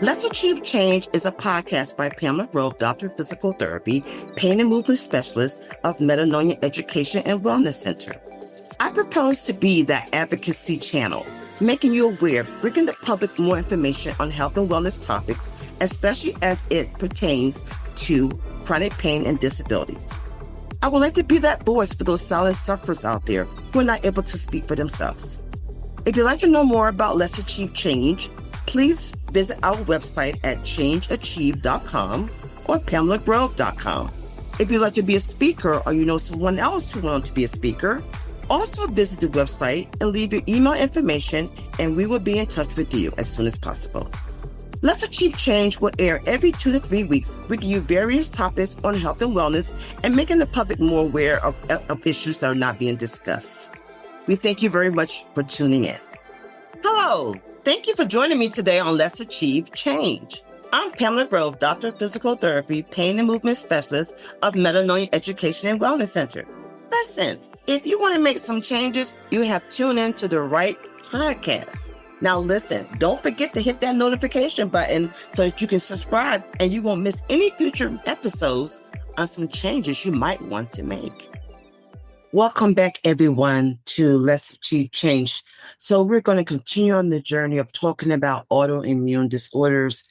Let's Achieve Change is a podcast by Pamela Grove, Doctor of Physical Therapy, Pain and Movement Specialist of Metanoia Education and Wellness Center. I propose to be that advocacy channel, making you aware, bringing the public more information on health and wellness topics, especially as it pertains to chronic pain and disabilities. I would like to be that voice for those silent sufferers out there who are not able to speak for themselves. If you'd like to know more about Let's Achieve Change, please visit our website at changeachieve.com or pamelagrove.com. If you'd like to be a speaker or you know someone else who wants to be a speaker, also visit the website and leave your email information and we will be in touch with you as soon as possible. Let's Achieve Change will air every 2 to 3 weeks, bringing you various topics on health and wellness and making the public more aware of issues that are not being discussed. We thank you very much for tuning in. Hello. Thank you for joining me today on Let's Achieve Change. I'm Pamela Grove, Doctor of Physical Therapy, Pain and Movement Specialist of Metanoia Education and Wellness Center. Listen, if you want to make some changes, you have tuned into the right podcast. Now listen, don't forget to hit that notification button so that you can subscribe and you won't miss any future episodes on some changes you might want to make. Welcome back, everyone, to Let's Achieve Change. So we're going to continue on the journey of talking about autoimmune disorders.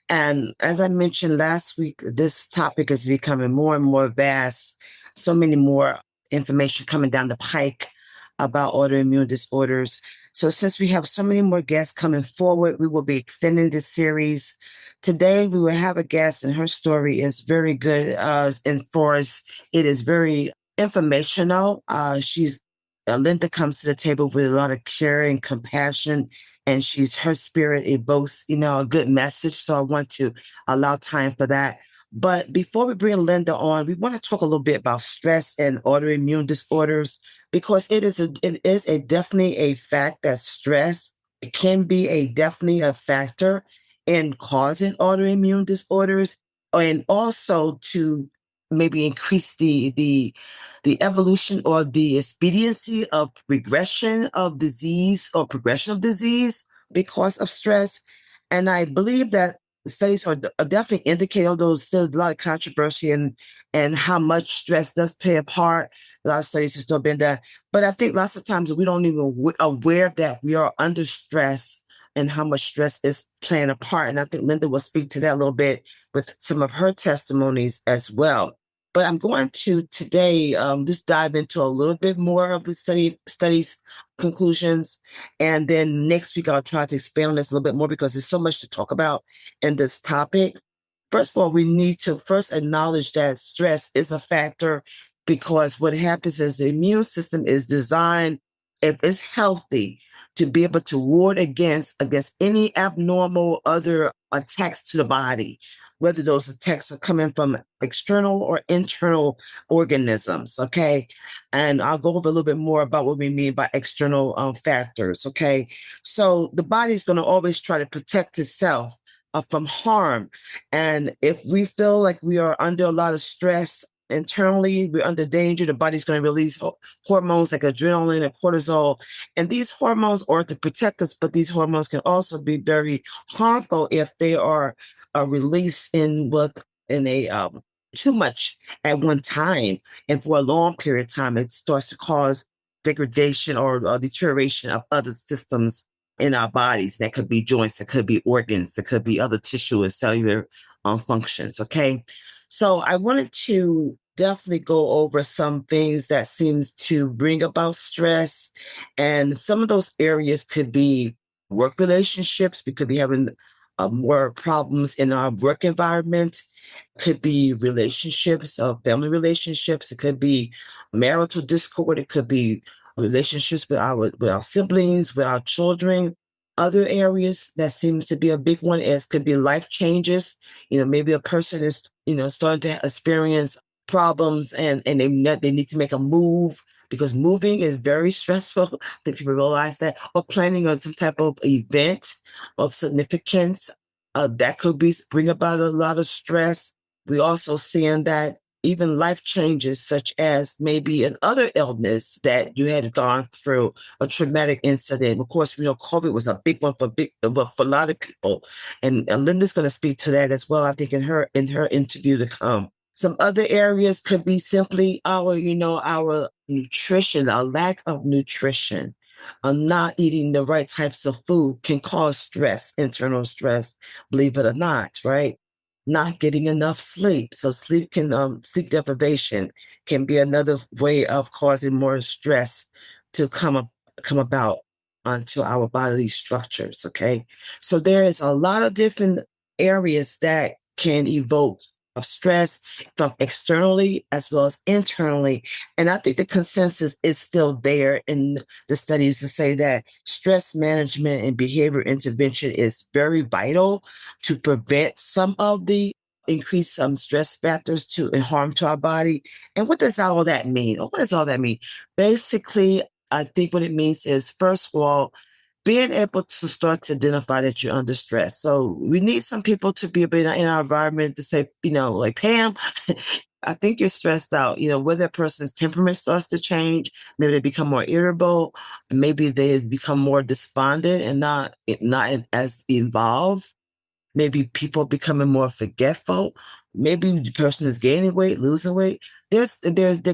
And as I mentioned last week, this topic is becoming more and more vast. So many more information coming down the pike about autoimmune disorders. So since we have so many more guests coming forward, we will be extending this series. Today, we will have a guest, and her story is very good. And for us, it is very informational. Linda comes to the table with a lot of care and compassion, and her spirit evokes, a good message. So I want to allow time for that. But before we bring Linda on, we want to talk a little bit about stress and autoimmune disorders, because it is definitely a fact that stress can be definitely a factor in causing autoimmune disorders, and also to maybe increase the evolution or the expediency of regression of disease or progression of disease because of stress. And I believe that studies are definitely indicating, although there's still a lot of controversy and how much stress does play a part. A lot of studies have still been done. But I think lots of times we don't even aware that we are under stress and how much stress is playing a part. And I think Linda will speak to that a little bit with some of her testimonies as well. But I'm going to today just dive into a little bit more of the studies conclusions. And then next week, I'll try to expand on this a little bit more because there's so much to talk about in this topic. First of all, we need to first acknowledge that stress is a factor, because what happens is the immune system is designed, if it's healthy, to be able to ward against any abnormal other attacks to the body, whether those attacks are coming from external or internal organisms, okay? And I'll go over a little bit more about what we mean by external factors, okay? So the body's going to always try to protect itself from harm. And if we feel like we are under a lot of stress internally, we're under danger, the body's going to release hormones like adrenaline and cortisol. And these hormones are to protect us, but these hormones can also be very harmful if they are released too much at one time. And for a long period of time, it starts to cause degradation or deterioration of other systems in our bodies. That could be joints, that could be organs, that could be other tissue and cellular functions, okay? So I wanted to definitely go over some things that seems to bring about stress. And some of those areas could be work relationships. We could be having more problems in our work environment. Could be relationships, family relationships. It could be marital discord. It could be relationships with our siblings, with our children. Other areas that seems to be a big one could be life changes. Maybe a person is, starting to experience problems and they need to make a move, because moving is very stressful. I think people realize that. Or planning on some type of event of significance, that could bring about a lot of stress. We also seeing that even life changes, such as maybe another illness that you had gone through, a traumatic incident. Of course, COVID was a big one for a lot of people, and Linda's going to speak to that as well. I think in her interview to come. Some other areas could be simply our nutrition, our lack of nutrition. Not eating the right types of food can cause stress, internal stress, believe it or not, right? Not getting enough sleep. So sleep deprivation can be another way of causing more stress to come about onto our bodily structures. Okay. So there is a lot of different areas that can evoke of stress from externally as well as internally. And I think the consensus is still there in the studies to say that stress management and behavior intervention is very vital to prevent some of the increased stress factors to and harm to our body. And what does all that mean? What does all that mean? Basically, I think what it means is, first of all, being able to start to identify that you're under stress. So we need some people to be in our environment to say, like, Pam, I think you're stressed out. Whether a person's temperament starts to change, maybe they become more irritable, maybe they become more despondent and not as involved. Maybe people becoming more forgetful. Maybe the person is gaining weight, losing weight. There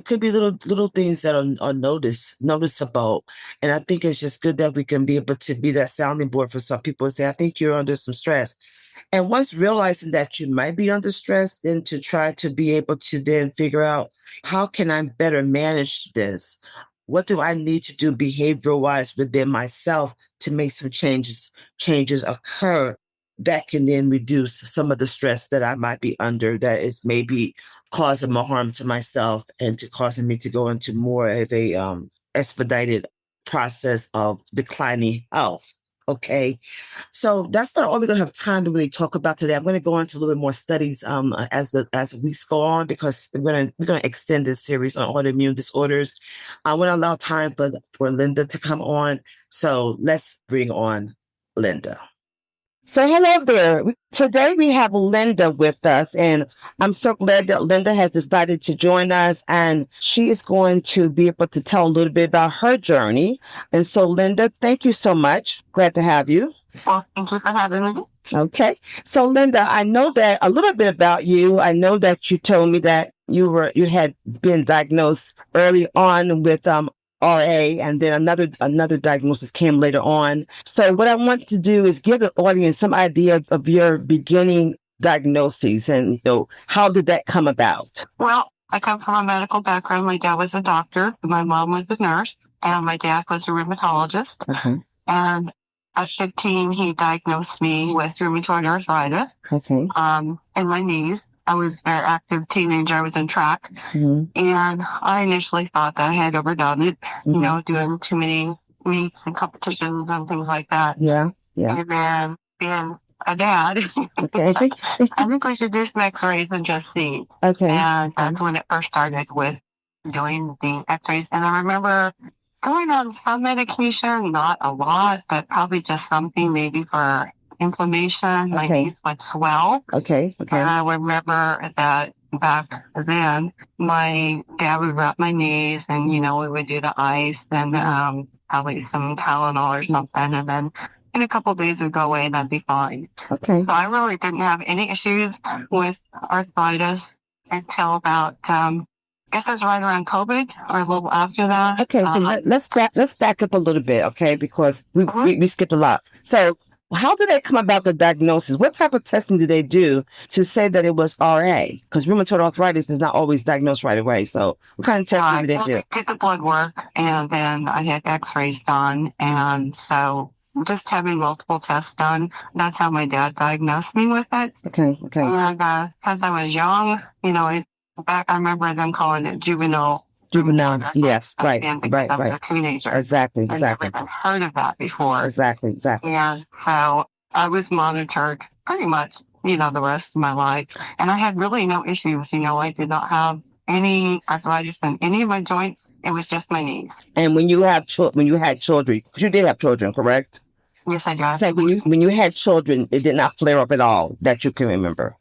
could be little things that are noticeable. And I think it's just good that we can be able to be that sounding board for some people and say, I think you're under some stress. And once realizing that you might be under stress, then to try to be able to then figure out, how can I better manage this? What do I need to do behavioral wise within myself to make some changes occur that can then reduce some of the stress that I might be under that is maybe causing more harm to myself and to causing me to go into more of a expedited process of declining health. Okay. So that's not all we're going to have time to really talk about today. I'm going to go into a little bit more studies as weeks go on, because we're going to extend this series on autoimmune disorders. I want to allow time for Linda to come on. So let's bring on Linda. So hello there. Today we have Linda with us, and I'm so glad that Linda has decided to join us, and she is going to be able to tell a little bit about her journey. And so, Linda, thank you so much. Glad to have you. Well, thank you for having me. Okay. So, Linda, I know that a little bit about you. I know that you told me that you had been diagnosed early on with RA, and then another diagnosis came later on. So what I want to do is give the audience some idea of your beginning diagnoses and how did that come about? Well, I come from a medical background. My dad was a doctor, my mom was a nurse, and my dad was a rheumatologist. Uh-huh. And at 15, he diagnosed me with rheumatoid arthritis. Okay. In my knees. I was an active teenager. I was in track. Mm-hmm. And I initially thought that I had overdone it, doing too many meets and competitions and things like that. Yeah. And then being a dad, okay. I think we should do some x-rays and just see. Okay. And that's when it first started with doing the x-rays. And I remember going on some medication, not a lot, but probably just something maybe for inflammation. My knees would swell. Okay. And I remember that back then, my dad would wrap my knees and, we would do the ice and probably some Tylenol or something. And then in a couple of days it would go away and I'd be fine. Okay. So I really didn't have any issues with arthritis until about, I guess it was right around COVID or a little after that. Okay, so let's stack up a little bit, okay? Because we skipped a lot. So how did they come about the diagnosis? What type of testing did they do to say that it was RA? Because rheumatoid arthritis is not always diagnosed right away. So what kind of testing did they do? They did the blood work, and then I had x-rays done. And so just having multiple tests done, that's how my dad diagnosed me with it. Okay. And because I was young, back I remember them calling it juvenile. Yes, right. I was a teenager. Exactly. I've never even heard of that before. Exactly. And so I was monitored pretty much, the rest of my life. And I had really no issues. I did not have any arthritis in any of my joints. It was just my knees. And when you had children, because you did have children, correct? Yes, I did. So when you had children, it did not flare up at all that you can remember.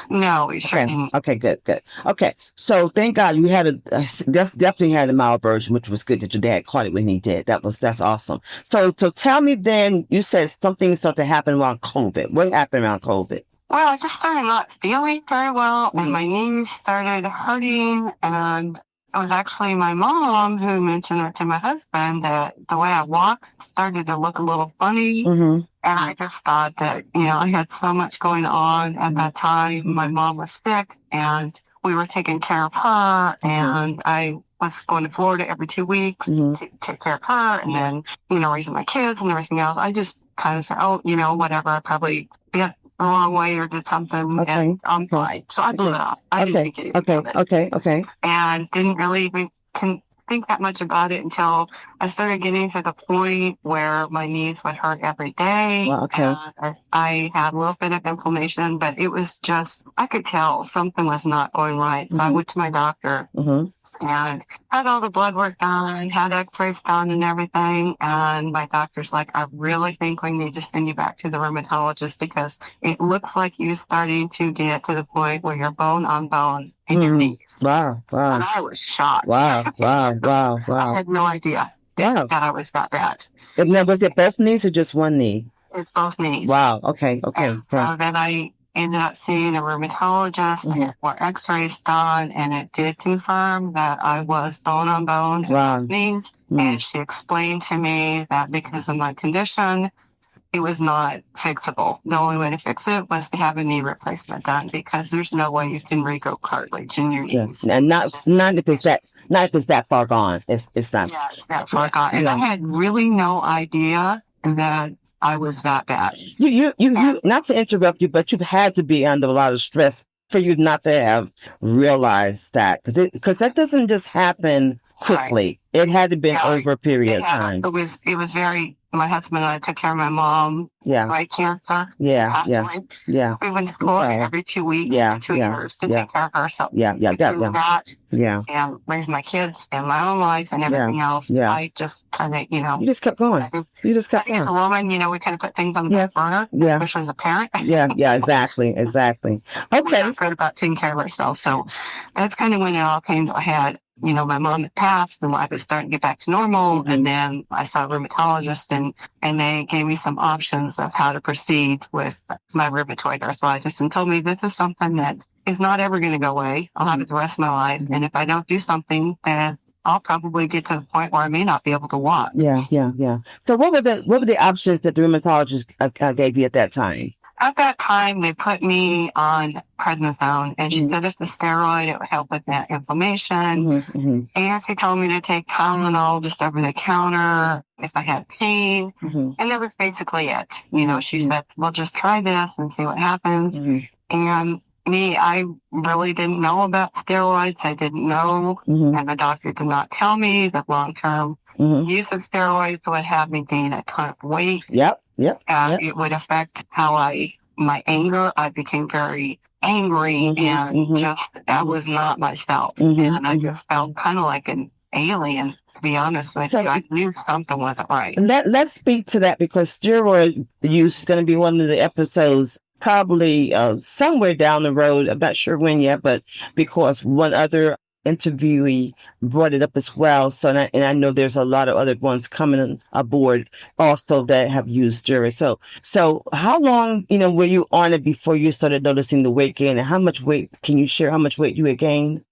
No, we sure Okay. didn't. Okay. Good. Good. Okay. So thank God you had definitely had a mild version, which was good that your dad caught it when he did. That's awesome. So tell me then, you said something started to happen around COVID. What happened around COVID? Well, I just started not feeling very well, and my knees started hurting. And it was actually my mom who mentioned it to my husband that the way I walked started to look a little funny. Mm-hmm. And I just thought that, I had so much going on at that time. My mom was sick, and we were taking care of her, and I was going to Florida every 2 weeks to take care of her, and then, raising my kids and everything else. I just kind of said, oh, whatever, I probably got the wrong way or did something, and I'm fine. So I blew it off. I didn't think anything of it. Okay. And didn't really even think that much about it until I started getting to the point where my knees would hurt every day. Wow, okay. I had a little bit of inflammation, but it was just, I could tell something was not going right. So I went to my doctor and had all the blood work done, had x-rays done and everything. And my doctor's like, I really think we need to send you back to the rheumatologist because it looks like you're starting to get to the point where you're bone on bone in your knee. Wow. And I was shocked. Wow. I had no idea that I was that bad. And now, was it both knees or just one knee? It's both knees. Wow. Okay. And so then I ended up seeing a rheumatologist and had more x-rays done, and it did confirm that I was bone on bone in both knees. And she explained to me that because of my condition, it was not fixable. The only way to fix it was to have a knee replacement done because there's no way you can regrow cartilage in your knees. And not if it's that far gone. It's not. Yeah, that far gone. And I had really no idea that I was that bad. You not to interrupt you, but you've had to be under a lot of stress for you not to have realized that because that doesn't just happen quickly. Right. It had to be over a period of time. It was very. My husband and I took care of my mom. Yeah. Right, cancer. Yeah. We went to school every 2 weeks for 2 years to take care of her. So and raise my kids and my own life and everything else. Yeah. I just kind of, You just kept going. As a woman, we kind of put things on the back burner, especially as a parent. Exactly. Okay. We're not good about taking care of ourselves. So that's kind of when it all came to a head. My mom had passed and life was starting to get back to normal. And then I saw a rheumatologist and they gave me some options of how to proceed with my rheumatoid arthritis and told me this is something that is not ever going to go away. I'll have it the rest of my life. And if I don't do something, then I'll probably get to the point where I may not be able to walk. Yeah. So what were the options that the rheumatologist gave you at that time? At that time, they put me on prednisone, and she said it's a steroid. It would help with that inflammation. And she told me to take Tylenol just over the counter if I had pain. And that was basically it. She said, well, just try this and see what happens. And me, I really didn't know about steroids. I didn't know. And the doctor did not tell me that long-term use of steroids would have me gain a ton of weight. It would affect how my anger. I became very angry and just, I was not myself. And I just felt kind of like an alien, to be honest with you. I knew something wasn't right. Let's speak to that because steroid use is going to be one of the episodes probably somewhere down the road. I'm not sure when yet, but because one other interviewee brought it up as well. So, and I know there's a lot of other ones coming aboard also that have used steroids. So how long, were you on it before you started noticing the weight gain, and how much weight, can you share how much weight you had gained?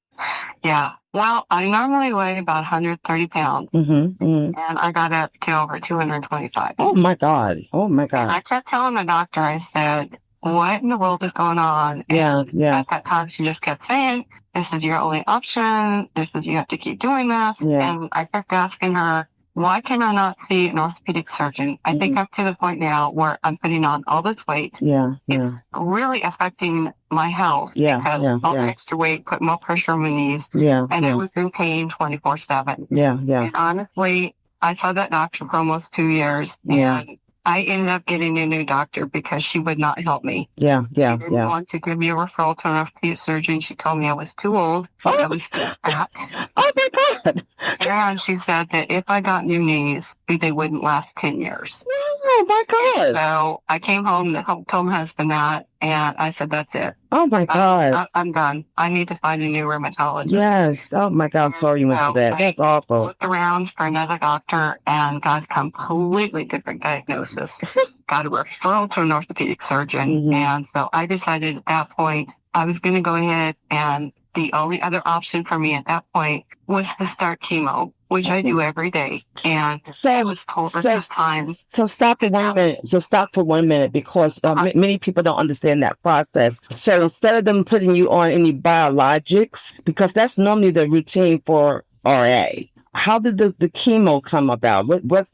Yeah. Well, I normally weigh about 130 pounds. And I got up to over 225. Oh my God. And I kept telling the doctor, I said, what in the world is going on? And at that time, she just kept saying, this is your only option. You have to keep doing this. And I kept asking her, why can I not see an orthopedic surgeon? I think I'm to the point now where I'm putting on all this weight. It's really affecting my health because all the extra weight put more pressure on my knees. And I was in pain 24/7. And honestly, I saw that doctor for almost 2 years. And I ended up getting a new doctor because she would not help me. She didn't want to give me a referral to an orthopedic surgeon. She told me I was too old. I was too fat. Oh my God. And she said that if I got new knees, they wouldn't last 10 years. Oh my God. So I came home and told my husband that, and I said, that's it. Oh my God. I'm done. I need to find a new rheumatologist. Yes. Oh my God. I'm sorry you went through that. That's I awful. looked around for another doctor and got a completely different diagnosis. Got a referral to an orthopedic surgeon. Mhm. And so I decided at that point I was going to go ahead, and the only other option for me at that point was to start chemo, which I do every day. And I was told at this time. So stop for 1 minute. So stop for 1 minute because many people don't understand that process. So instead of them putting you on any biologics, because that's normally the routine for RA. How did the chemo come about?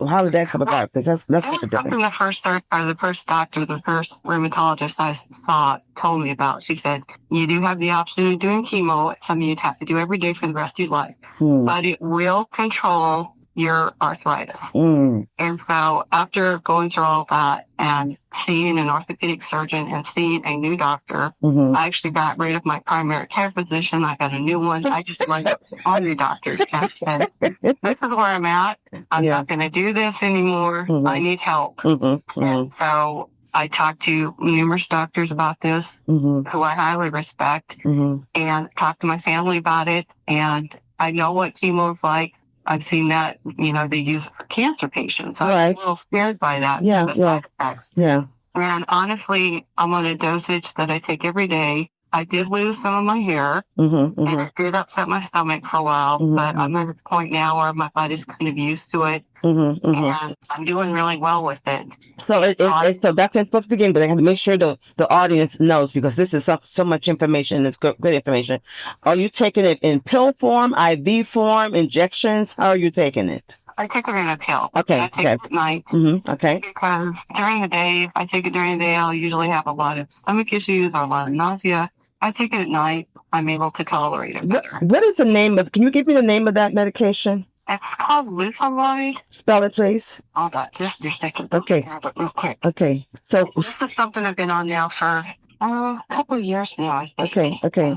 How did that come about? Because that's Something different. the first doctor, the first rheumatologist I saw told me about. She said, you do have the option of doing chemo. It's something you'd have to do every day for the rest of your life, but it will control your arthritis. And so after going through all that and seeing an orthopedic surgeon and seeing a new doctor, I actually got rid of my primary care physician. I got a new one. I just went on the doctors and said, this is where I'm at. I'm not going to do this anymore. I need help. And so I talked to numerous doctors about this, who I highly respect, and talked to my family about it. And I know what chemo is like. I've seen that, they use it for cancer patients. I'm a little scared by that. The side effects. And honestly, I'm on a dosage that I take every day. I did lose some of my hair, and it did upset my stomach for a while, but I'm at a point now where my body's kind of used to it, and I'm doing really well with it. So so that's supposed to begin, but I have to make sure the audience knows, because this is so much information. It's good information. Are you taking it in pill form, IV form, injections? How are you taking it? I take it in a pill. Okay. I take it at night. Okay. Because during the day, if I take it during the day, I'll usually have a lot of stomach issues or a lot of nausea. I take it at night. I'm able to tolerate it better. What is the name of? Can you give me the name of that medication? It's called Leuthroid. Spell it, please. Hold on, just a second. Okay. Real quick. Okay. So this is something I've been on now for a couple of years now, I think. Okay.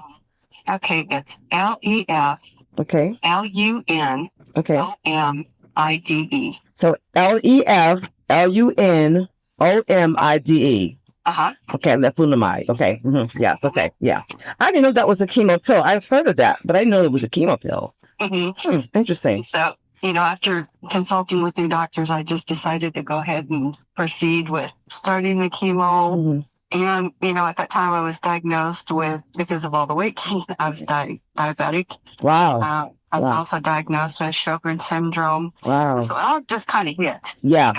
Okay, it's LEF. Okay. LUN. Okay. OMIDE. So LEF LUNOMIDE. Okay, leflunomide. Okay. Yeah. Okay. Yeah. I didn't know that was a chemo pill. I've heard of that, but I didn't know it was a chemo pill. Interesting. So, after consulting with new doctors, I just decided to go ahead and proceed with starting the chemo. And, at that time I was diagnosed with, because of all the weight gain, I was diabetic. Wow. I was also diagnosed with Sjogren's syndrome. Wow. So I just kind of hit. Yeah.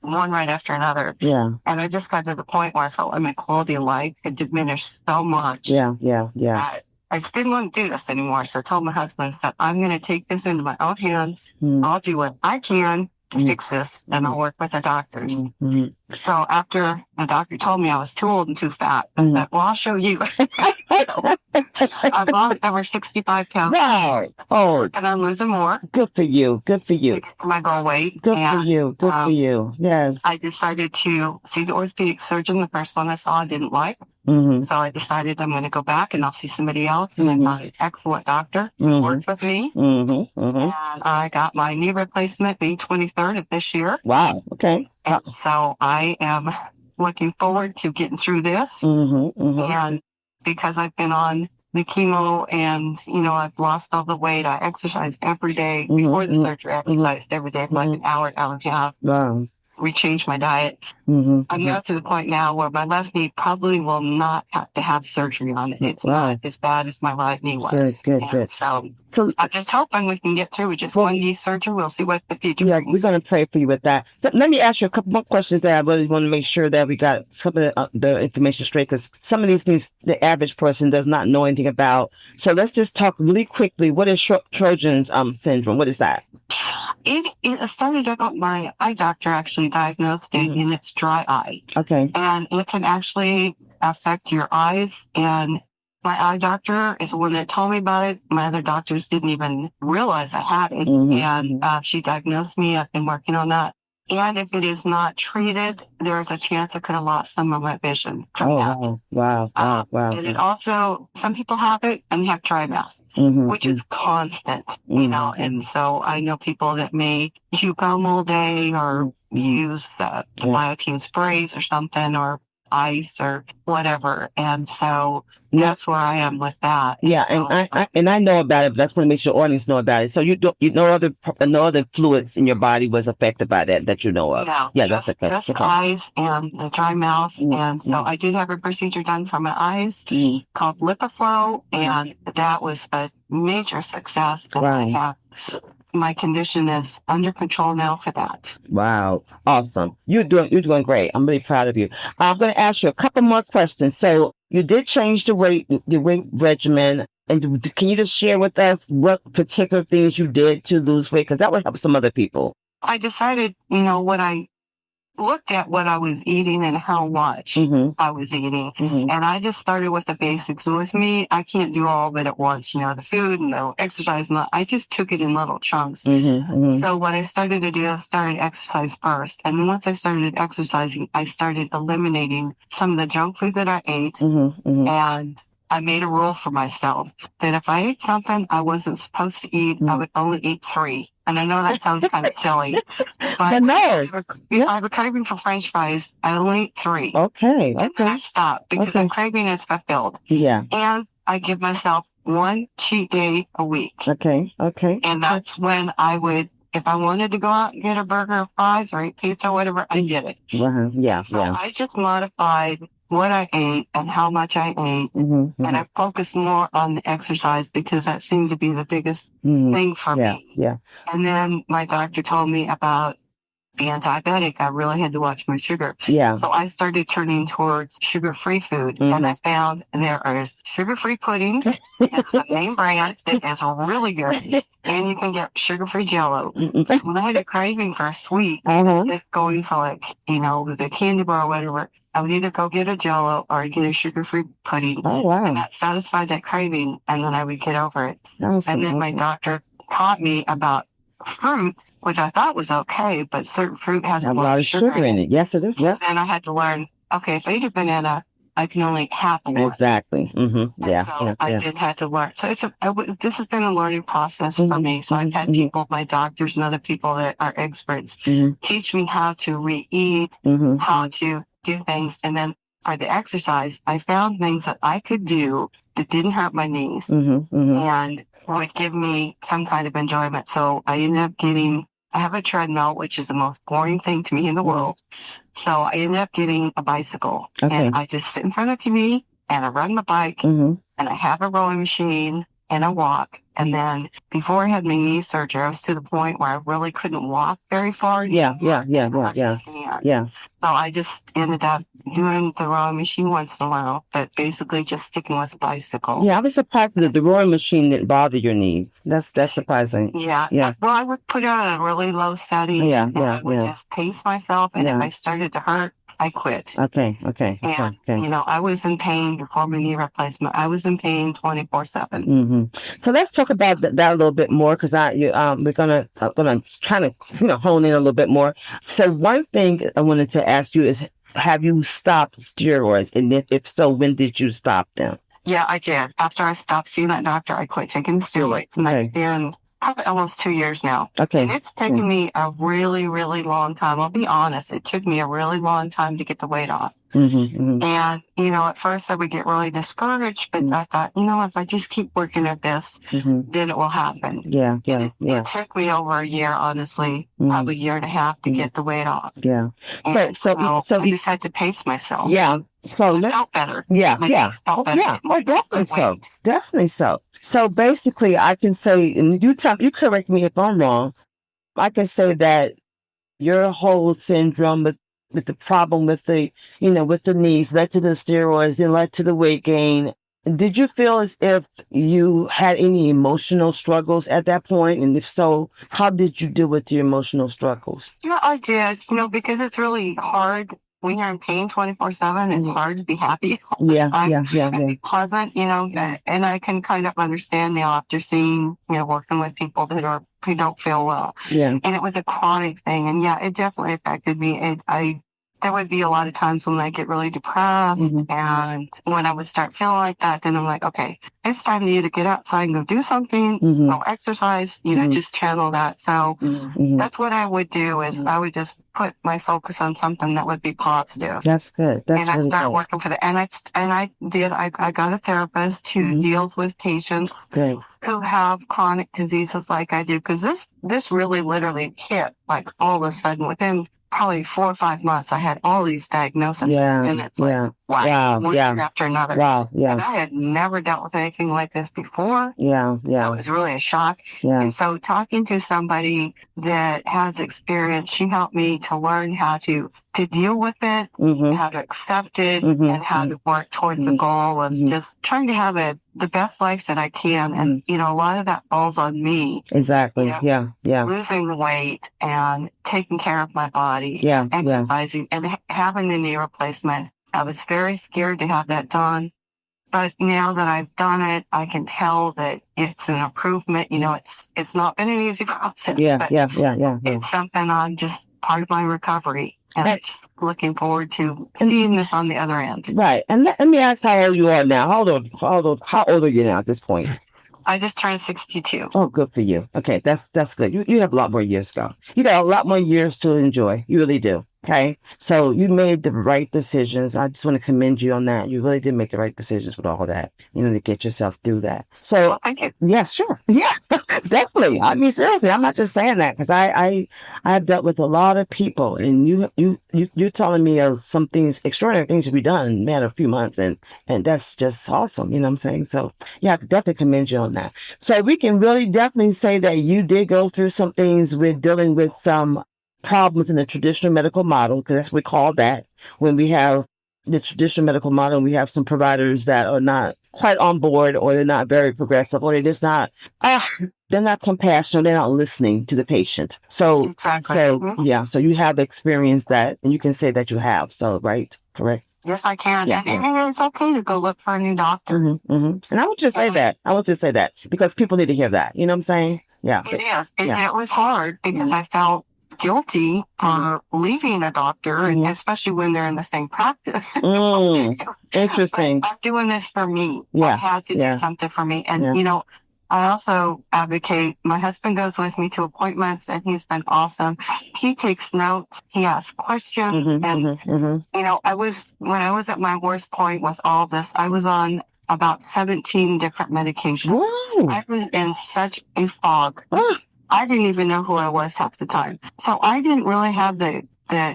One right after another. Yeah. And I just got to the point where I felt like my quality of life had diminished so much. Yeah. I just didn't want to do this anymore. So I told my husband that I'm going to take this into my own hands. I'll do what I can to fix this, and I'll work with the doctors. So after the doctor told me I was too old and too fat, I said, well, I'll show you. I've lost over 65 pounds. Wow. Oh, and I'm losing more. Good for you. To my goal weight. Good for you. Yes. I decided to see the orthopedic surgeon. The first one I saw I didn't like. So I decided I'm going to go back and I'll see somebody else. And I found an excellent doctor who worked with me. And I got my knee replacement May 23rd of this year. Wow. Okay. And so I am looking forward to getting through this. And because I've been on the chemo and, I've lost all the weight, I exercise every day. Before the surgery, I exercised every day for like an hour and a half. Wow. We changed my diet. I'm now to the point now where my left knee probably will not have to have surgery on it. It's not as bad as my right knee was. Good. So I'm just hoping we can get through with just one knee surgery. We'll see what the future brings. We're going to pray for you with that. So let me ask you a couple more questions that I really want to make sure that we got some of the information straight, because some of these things the average person does not know anything about. So let's just talk really quickly. What is Sjogren's syndrome? What is that? It started out, my eye doctor actually diagnosed it, and it's dry eye. Okay. And it can actually affect your eyes. And my eye doctor is the one that told me about it. My other doctors didn't even realize I had it. And she diagnosed me. I've been working on that And if it is not treated, there's a chance I could have lost some of my vision from that. Wow. And it also, some people have it and have dry mouth, which is constant, and so I know people that may chew gum all day or use the biotin sprays or something or ice or whatever. And so that's where I am with that. Yeah, and I know about it, but that's want to make sure audience know about it. So you no other fluids in your body was affected by that you know of. No, Yeah, that's okay. just eyes and the dry mouth. And so I did have a procedure done for my eyes called lipoflow, and that was a major success. And my condition is under control now for that. Wow. Awesome. You're doing great. I'm really proud of you. I'm going to ask you a couple more questions. So you did change the weight regimen. And can you just share with us what particular things you did to lose weight? Because that would help some other people. I decided, what I looked at what I was eating and how much I was eating. And I just started with the basics. So with me, I can't do all of it at once, the food and the exercise. And I just took it in little chunks. So what I started to do is started exercise first. And once I started exercising, I started eliminating some of the junk food that I ate. And I made a rule for myself that if I ate something I wasn't supposed to eat, I would only eat 3. And I know that sounds kind of silly, but if I have a craving for French fries, I only eat 3. Okay. And then I stop because the craving is fulfilled. Yeah. And I give myself 1 cheat day a week. Okay. And that's when I would, if I wanted to go out and get a burger or fries or eat pizza or whatever, I did it. So I just modified what I ate and how much I ate. And I focused more on the exercise because that seemed to be the biggest thing for me. Yeah. And then my doctor told me about being diabetic. I really had to watch my sugar. Yeah. So I started turning towards sugar-free food. And I found there is sugar-free pudding. It's the name brand. It is really good. And you can get sugar-free Jell-O. When I had a craving for a sweet, going for the candy bar or whatever, I would either go get a Jell-O or get a sugar-free pudding. Oh, wow. And that satisfied that craving, and then I would get over it. And then my doctor taught me about fruit, which I thought was okay, but certain fruit has a lot of sugar in it. Yes, it is. Yeah. And I had to learn, okay, if I eat a banana, I can only eat half of one. Exactly. I did have to learn. So this has been a learning process for me. So I've had people, my doctors and other people that are experts, teach me how to re-eat, how to do things. And then for the exercise, I found things that I could do that didn't hurt my knees and would give me some kind of enjoyment. So I ended up I have a treadmill, which is the most boring thing to me in the world. So I ended up getting a bicycle. And I just sit in front of the TV and I ride my bike and I have a rowing machine and I walk. And then before I had my knee surgery, I was to the point where I really couldn't walk very far. Yeah. So I just ended up doing the rowing machine once in a while, but basically just sticking with the bicycle. Yeah, I was surprised that the rowing machine didn't bother your knee. That's surprising. Yeah. Well, I would put it on a really low setting. I would just pace myself, and if I started to hurt, I quit. Okay. And, I was in pain before my knee replacement. I was in pain 24/7. So let's talk about that a little bit more, because we're gonna kind of hone in a little bit more. So one thing I wanted to ask you is, have you stopped steroids? And if so, when did you stop them? Yeah, I did. After I stopped seeing that doctor, I quit taking the steroids. And it's been probably almost 2 years now. Okay. And it's taken me a really, really long time. I'll be honest. It took me a really long time to get the weight off. And, at first I would get really discouraged, but I thought, if I just keep working at this, then it will happen. It took me over a year, honestly, probably a year and a half to get the weight off. Yeah. And so I just had to pace myself. Yeah. So I felt better. Yeah. Oh, definitely so. So basically I can say, and you correct me if I'm wrong, I can say that your whole syndrome with the problem with the knees led to the steroids and led to the weight gain. Did you feel as if you had any emotional struggles at that point? And if so, how did you deal with your emotional struggles? Yeah, I did, because it's really hard when you're in pain 24/7, it's hard to be happy. Yeah. Be pleasant, and I can kind of understand now after seeing, working with people who don't feel well. Yeah. And it was a chronic thing. And yeah, it definitely affected me. There would be a lot of times when I get really depressed, and when I would start feeling like that, then I'm like, okay, it's time to either get outside and go do something, go exercise, just channel that. So that's what I would do is I would just put my focus on something that would be positive. That's good. That's and I really started good. working for I got a therapist who deals with patients who have chronic diseases like I do, because this really literally hit like all of a sudden within probably 4 or 5 months. I had all these diagnoses, and it's like one year after another. Wow. Yeah. And I had never dealt with anything like this before. Yeah. It was really a shock. Yeah. And so talking to somebody that has experience, she helped me to learn how to deal with it, how to accept it, and how to work toward the goal of just trying to have the best life that I can. And, a lot of that falls on me. Exactly. Yeah. Losing the weight and taking care of my body, Yeah. exercising, and having the knee replacement. I was very scared to have that done. But now that I've done it, I can tell that it's an improvement. It's not been an easy process. Yeah. It's something I'm just part of my recovery. And I'm just looking forward to seeing this on the other end. Right. And let me ask how old you are now. How old are you now at this point? I just turned 62. Oh, good for you. Okay, that's good. You have a lot more years, though. You got a lot more years to enjoy. You really do. Okay, so you made the right decisions. I just want to commend you on that. You really did make the right decisions with all of that. To get yourself through that. So, thank you. Yeah, sure. Yeah, definitely. I mean, seriously, I'm not just saying that because I've dealt with a lot of people, and you're telling me of some things, extraordinary things to be done in a matter of a few months, and that's just awesome. You know what I'm saying? So, yeah, I definitely commend you on that. So we can really definitely say that you did go through some things with dealing with some problems in the traditional medical model, because that's what we call that. When we have the traditional medical model, we have some providers that are not quite on board, or they're not very progressive, or they're just not, they're not compassionate, they're not listening to the patient. So, so you have experienced that, and you can say that you have. So, right? Correct? Yes, I can. And it's okay to go look for a new doctor. And I would just say that. Because people need to hear that. You know what I'm saying? Yeah. It is. And it was hard because I felt guilty for leaving a doctor, and especially when they're in the same practice. Interesting. I'm doing this for me. Yeah. I have to do something for me. And, I also advocate, my husband goes with me to appointments, and he's been awesome. He takes notes. He asks questions. And, when I was at my worst point with all this, I was on about 17 different medications. Whoa. I was in such a fog. I didn't even know who I was half the time. So I didn't really have the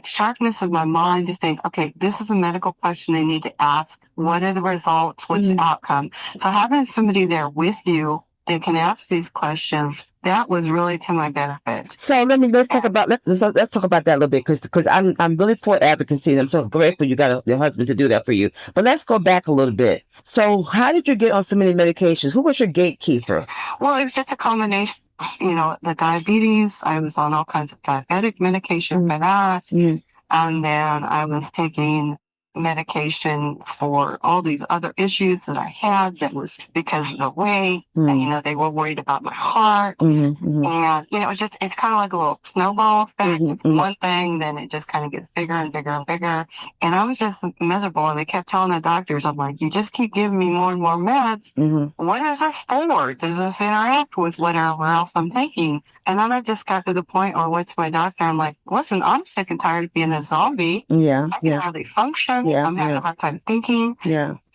sharpness of my mind to think, okay, this is a medical question I need to ask. What are the results? What's the outcome? So having somebody there with you that can ask these questions, that was really to my benefit. So let's talk about that a little bit, because I'm really for advocacy, and I'm so grateful you got your husband to do that for you. But let's go back a little bit. So how did you get on so many medications? Who was your gatekeeper? Well, it was just a combination. The diabetes. I was on all kinds of diabetic medication for that, and then I was taking medication for all these other issues that I had that was because of the weight. And, they were worried about my heart. And, it's kind of like a little snowball effect. One thing, then it just kind of gets bigger and bigger and bigger. And I was just miserable. And they kept telling the doctors, I'm like, you just keep giving me more and more meds. What is this for? Does this interact with whatever else I'm taking? And then I just got to the point where I went to my doctor. I'm like, listen, I'm sick and tired of being a zombie. I can hardly function. I'm having a hard time thinking.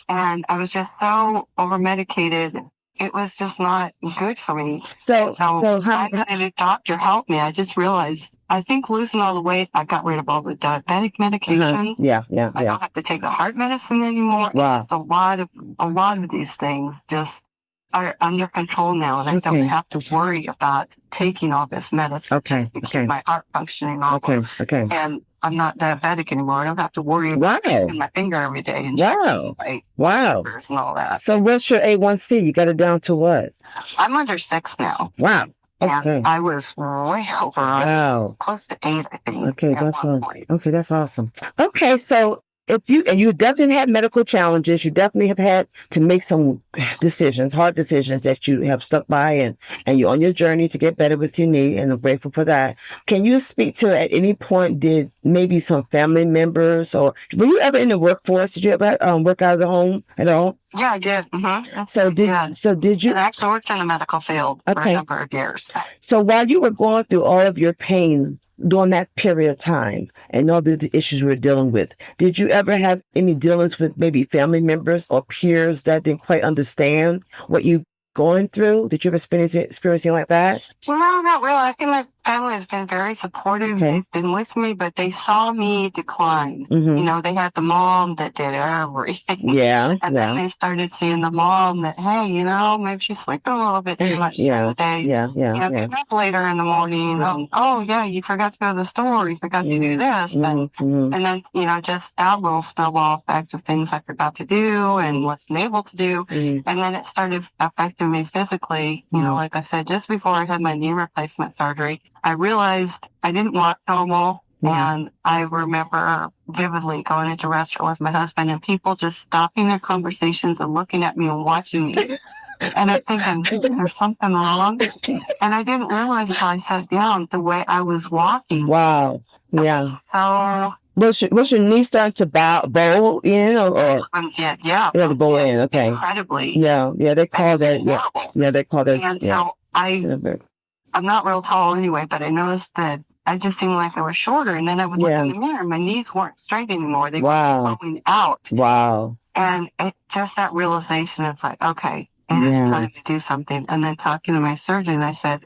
And I was just so over medicated. It was just not good for me. So how did a doctor help me? I just realized, I think losing all the weight, I got rid of all the diabetic medication. I don't have to take the heart medicine anymore. Wow. Just a lot of these things just are under control now, and I don't have to worry about taking all this medicine to keep my heart functioning normal. And I'm not diabetic anymore. I don't have to worry about taking my finger every day and checking my sugars and all that. So what's your A1C? You got it down to what? I'm under 6 now. Wow. Okay. And I was way over, Wow. close to 8, I think. Okay, at that's one point. okay. That's awesome. Okay, so if you definitely had medical challenges, you definitely have had to make some decisions, hard decisions that you have stuck by, and you're on your journey to get better with your knee, and I'm grateful for that. Can you speak to at any point did maybe some family members or were you ever in the workforce? Did you ever work out of the home at all? Yeah, I did. Mm-hmm. So did you? And I actually worked in the medical field for a Okay. number of years. So while you were going through all of your pain during that period of time and all the issues you were dealing with, did you ever have any dealings with maybe family members or peers that didn't quite understand what you going through? Did you ever experience anything like that? Well, no, not really. I think my family has been very supportive. Okay. They've been with me, but they saw me decline. Mhm. You know, they had the mom that did everything. Yeah. And then they started seeing the mom that, hey, you know, maybe she's sleeping a little bit too much during the day. Yeah. You know, get up later in the morning. Oh, yeah, you forgot to go to the store. You forgot to do this. And then, you know, just that little snowball effect of things I forgot to do and wasn't able to do. And then it started affecting me physically. You know, like I said, just before I had my knee replacement surgery, I realized I didn't walk normal. And I remember vividly going into a restaurant with my husband and people just stopping their conversations and looking at me and watching me. And I'm thinking, there's something wrong. And I didn't realize until I sat down the way I was walking. Wow. Yeah. So Was your knee starting to bowl in or yeah, the bowl in? Okay. Incredibly. Yeah. They call that. Yeah, they call that. And so I'm not real tall anyway, but I noticed that I just seemed like I was shorter. And then I would look in the mirror, my knees weren't straight anymore. They were going out. Wow. And it just that realization, it's like, okay, it's time to do something. And then talking to my surgeon, I said,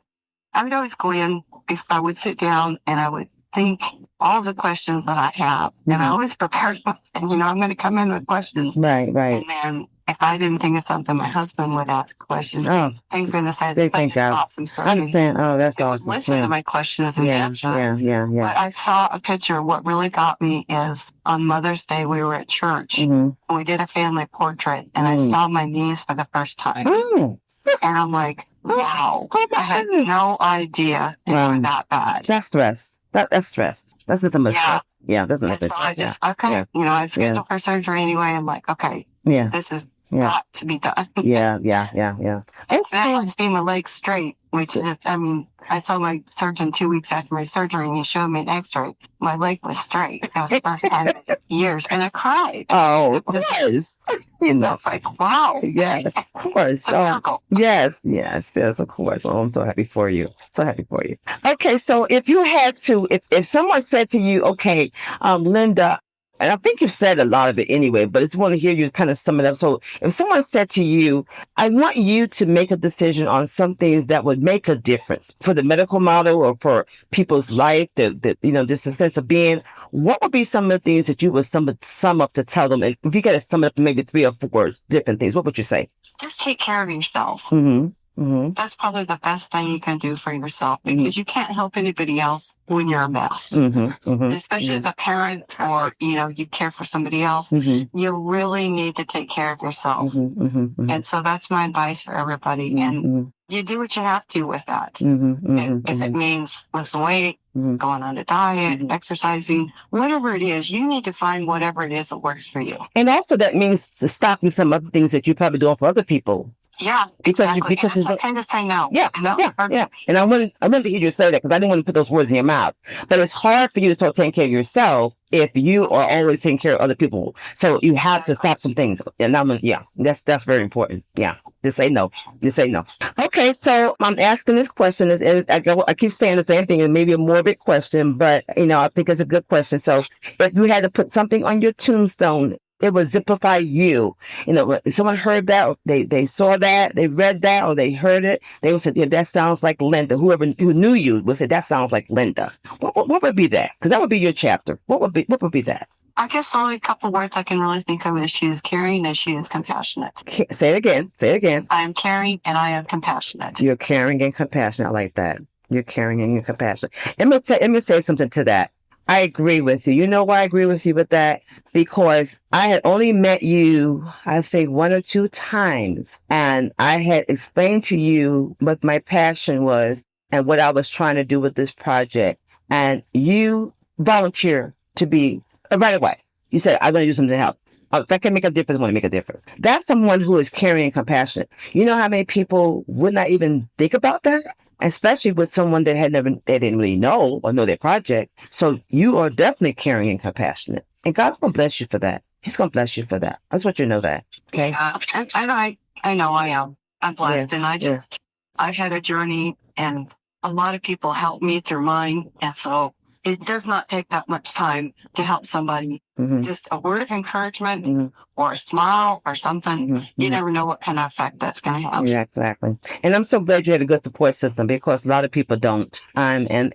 I would always go in if I would sit down and I would think all the questions that I have. And I always prepared, and, you know, I'm going to come in with questions. Right. And then if I didn't think of something, my husband would ask questions. Oh, thank goodness I had such an awesome surgeon. I understand. Oh, that's awesome. Listen to my questions and answer. Yeah. But I saw a picture. What really got me is on Mother's Day, we were at church and we did a family portrait and I saw my knees for the first time. And I'm like, wow, I had no idea they were that bad. That's stress. That's stress. That's just a much stress. Yeah, that's not so I just, okay. You know, I scheduled for surgery anyway. I'm like, okay, this is got to be done. Yeah. And now I see my legs straight, which is, I mean, I saw my surgeon 2 weeks after my surgery and he showed me an x-ray. My leg was straight. That was the first time in years. And I cried. Oh, of course. You know, it's like, wow. Yes, of course. Yes, of course. Oh, I'm so happy for you. Okay, so if you had to, if someone said to you, okay, Linda, and I think you've said a lot of it anyway, but I just want to hear you kind of sum it up. So if someone said to you, I want you to make a decision on some things that would make a difference for the medical model or for people's life, you know, just a sense of being, what would be some of the things that you would sum up to tell them? If you got to sum it up to maybe 3 or 4 different things, what would you say? Just take care of yourself. Mm-hmm. That's probably the best thing you can do for yourself because you can't help anybody else when you're a mess. Especially as a parent or, you know, you care for somebody else. You really need to take care of yourself. And so that's my advice for everybody. And you do what you have to with that. If it means losing weight, going on a diet, exercising, whatever it is, you need to find whatever it is that works for you. And also that means stopping some other things that you're probably doing for other people. Yeah, exactly. Because it's kind of say no. Yeah. And I wanted to hear you say that because I didn't want to put those words in your mouth. But it's hard for you to start taking care of yourself if you are always taking care of other people. So you have to stop some things. And that's very important. Yeah. Just say no. Okay, so I'm asking this question, and I keep saying the same thing, and maybe a morbid question, but you know, I think it's a good question. So if you had to put something on your tombstone, it would exemplify you. You know, if someone heard that, they saw that, they read that, or they heard it, they would say, yeah, that sounds like Linda. Who knew you would say, that sounds like Linda. What would be that? Because that would be your chapter. What would be that? I guess only a couple words I can really think of is she is caring and she is compassionate. Say it again. I am caring and I am compassionate. You're caring and compassionate. I like that. You're caring and you're compassionate. Let me say something to that. I agree with you. You know why I agree with you with that? Because I had only met you, I think 1 or 2 times, and I had explained to you what my passion was and what I was trying to do with this project. And you volunteer to be right away. You said, I'm going to do something to help. If I can make a difference, I want to make a difference. That's someone who is caring and compassionate. You know how many people would not even think about that? Especially with someone that they didn't really know or know their project. So you are definitely caring and compassionate. And God's going to bless you for that. He's going to bless you for that. I just want you to know that. Okay. Yeah, and I know I am. I'm blessed, and I've had a journey, and a lot of people helped me through mine, and so it does not take that much time to help somebody. Mm-hmm. Just a word of encouragement or a smile or something. You never know what kind of effect that's going to have. Yeah, exactly. And I'm so glad you had a good support system, because a lot of people don't. And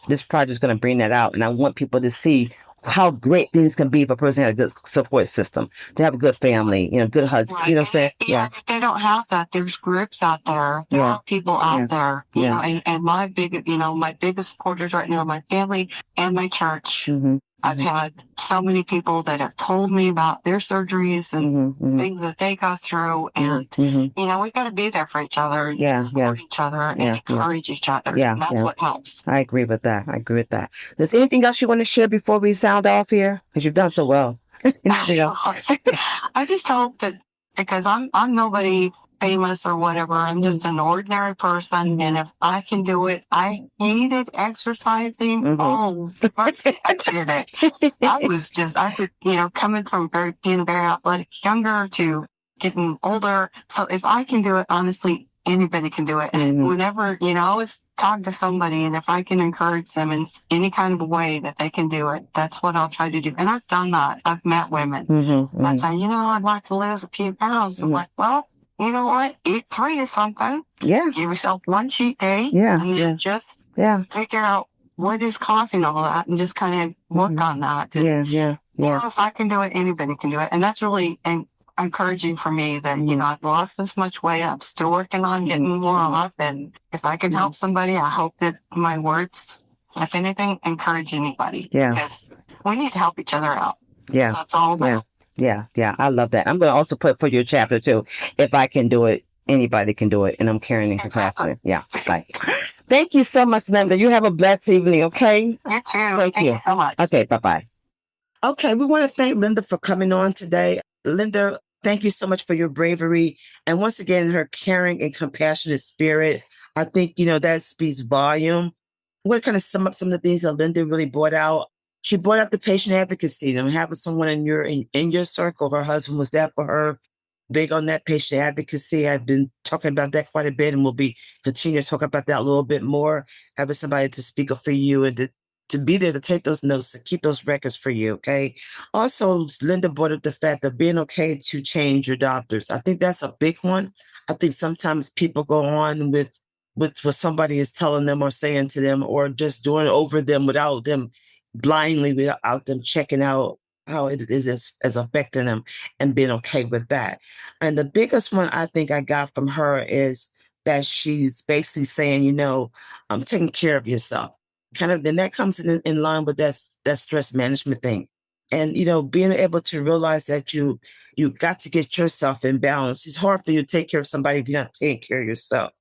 this project is going to bring that out. And I want people to see how great things can be if a person has a good support system, to have a good family, good husband. Right. You know what I'm saying? Yeah. If they don't have that, there's groups out there. There are people out there. You know, and my biggest supporters right now are my family and my church. I've had so many people that have told me about their surgeries and things that they go through. And, we got to be there for each other and support each other and encourage each other. And that's what helps. I agree with that. There's anything else you want to share before we sound off here? Because you've done so well. I just hope that, because I'm nobody famous or whatever, I'm just an ordinary person, and if I can do it, I hated exercising. Oh, mercy, I did it. I could, coming from being very athletic, younger to getting older. So if I can do it, honestly, anybody can do it. And whenever, I always talk to somebody, and if I can encourage them in any kind of a way that they can do it, that's what I'll try to do. And I've done that. I've met women that say, I'd like to lose a few pounds. I'm like, well, you know what? Eat 3 or something. Yeah. Give yourself one cheat day. Yeah. And then just figure out what is causing all that, and just kind of work on that. And, if I can do it, anybody can do it. And that's really encouraging for me that, I've lost this much weight. I'm still working on getting more up. And if I can help somebody, I hope that my words, if anything, encourage anybody. Yeah. Because we need to help each other out. Yeah. So that's all about. Yeah, I love that. I'm going to also put your chapter too. If I can do it, anybody can do it. And I'm carrying it compassion. Yeah. Bye. Thank you so much, Linda. You have a blessed evening, okay? You too. Thank you so much. Okay, bye-bye. Okay, we want to thank Linda for coming on today. Linda, thank you so much for your bravery. And once again, her caring and compassionate spirit. I think, that speaks volume. I'm going to kind of sum up some of the things that Linda really brought out. She brought out the patient advocacy, having someone in your circle. Her husband was that for her, big on that patient advocacy. I've been talking about that quite a bit, and we'll be continue to talk about that a little bit more. Having somebody to speak up for you and to be there to take those notes, to keep those records for you. Okay. Also, Linda brought up the fact of being okay to change your doctors. I think that's a big one. I think sometimes people go on with what somebody is telling them or saying to them, or just doing over them without them blindly, without them checking out how it is as affecting them, and being okay with that. And the biggest one I think I got from her is that she's basically saying, taking care of yourself. Kind of, then that comes in line with that stress management thing. And, being able to realize that you got to get yourself in balance. It's hard for you to take care of somebody if you're not taking care of yourself.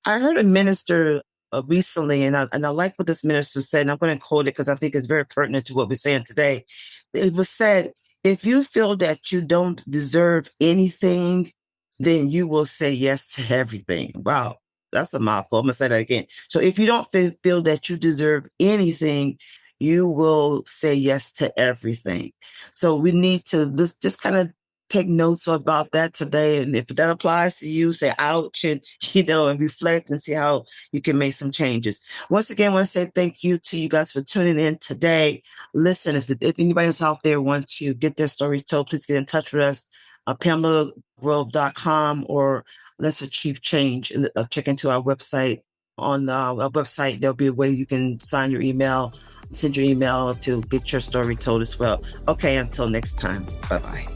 I heard a minister recently, and I like what this minister said, and I'm going to quote it because I think it's very pertinent to what we're saying today. It was said, if you feel that you don't deserve anything, then you will say yes to everything. Wow, that's a mouthful. I'm going to say that again. So if you don't feel that you deserve anything, you will say yes to everything. So we need to just kind of take notes about that today. And if that applies to you, say ouch, and, and reflect and see how you can make some changes. Once again, I want to say thank you to you guys for tuning in today. Listen, if anybody else out there wants to get their stories told, please get in touch with us, PamelaGrove.com, or Let's Achieve Change. Check into our website. On our website, there'll be a way you can sign your email, send your email to get your story told as well. Okay, until next time. Bye-bye.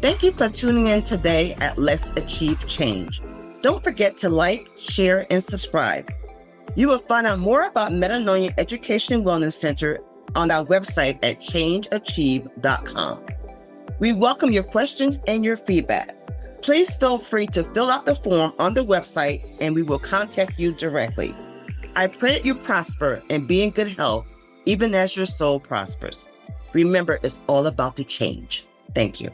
Thank you for tuning in today at Let's Achieve Change. Don't forget to like, share, and subscribe. You will find out more about Metanoia Education and Wellness Center on our website at changeachieve.com. We welcome your questions and your feedback. Please feel free to fill out the form on the website and we will contact you directly. I pray that you prosper and be in good health, even as your soul prospers. Remember, it's all about the change. Thank you.